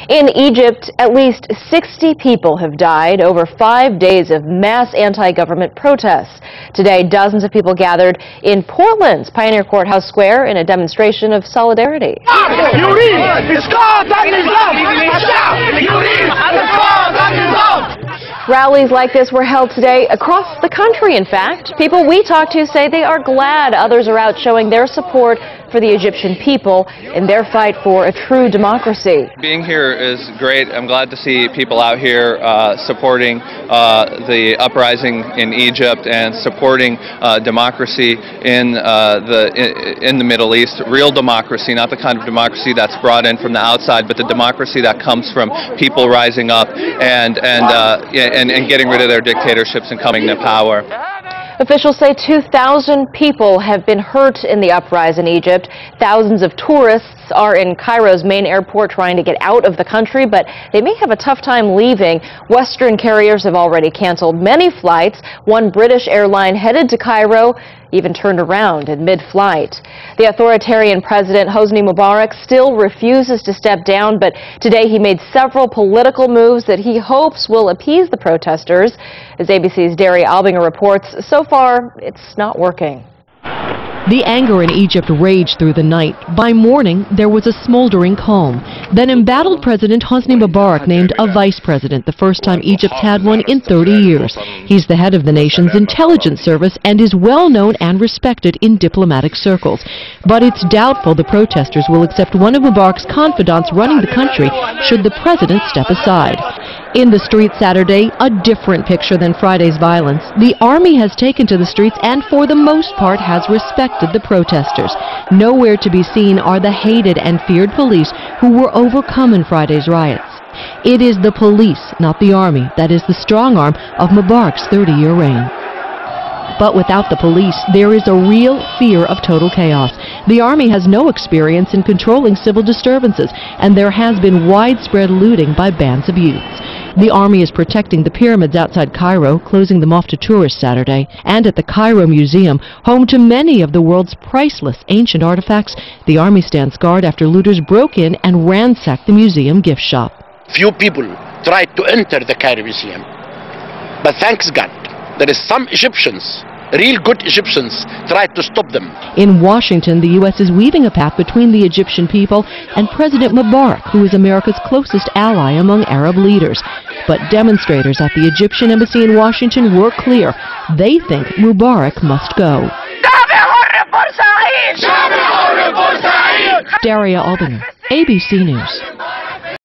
In Egypt, at least 60 people have died over 5 days of mass anti-government protests. Today, dozens of people gathered in Portland's Pioneer Courthouse Square in a demonstration of solidarity. Rallies like this were held today across the country, in fact. People we talked to say they are glad others are out showing their support for the Egyptian people in their fight for a true democracy. Being here is great. I'm glad to see people out here supporting the uprising in Egypt and supporting democracy in the Middle East. Real democracy, not the kind of democracy that's brought in from the outside, but the democracy that comes from people rising up and getting rid of their dictatorships and coming to power. Officials say 2,000 people have been hurt in the uprising in Egypt. Thousands of tourists are in Cairo's main airport trying to get out of the country, but they may have a tough time leaving. Western carriers have already canceled many flights. One British airline headed to Cairo even turned around in mid-flight. The authoritarian president, Hosni Mubarak, still refuses to step down, but today he made several political moves that he hopes will appease the protesters. As ABC's Daria Albinger reports, so far it's not working. The anger in Egypt raged through the night. By morning, there was a smoldering calm. Then embattled President Hosni Mubarak named a vice president, the first time Egypt's had one in 30 years. He's the head of the nation's intelligence service and is well known and respected in diplomatic circles. But it's doubtful the protesters will accept one of Mubarak's confidants running the country should the president step aside. In the streets Saturday, a different picture than Friday's violence. The army has taken to the streets and for the most part has respected the protesters. Nowhere to be seen are the hated and feared police who were overcome in Friday's riots. It is the police, not the army, that is the strong arm of Mubarak's 30-year reign. But without the police, there is a real fear of total chaos. The army has no experience in controlling civil disturbances, and there has been widespread looting by bands of youths. The army is protecting the pyramids outside Cairo, closing them off to tourists Saturday. And at the Cairo Museum, home to many of the world's priceless ancient artifacts, the army stands guard after looters broke in and ransacked the museum gift shop. Few people tried to enter the Cairo Museum, but thanks God, there is some Egyptians, real good Egyptians, tried to stop them. In Washington, the U.S. is weaving a path between the Egyptian people and President Mubarak, who is America's closest ally among Arab leaders. But demonstrators at the Egyptian embassy in Washington were clear. They think Mubarak must go. Daria Albinger, ABC News.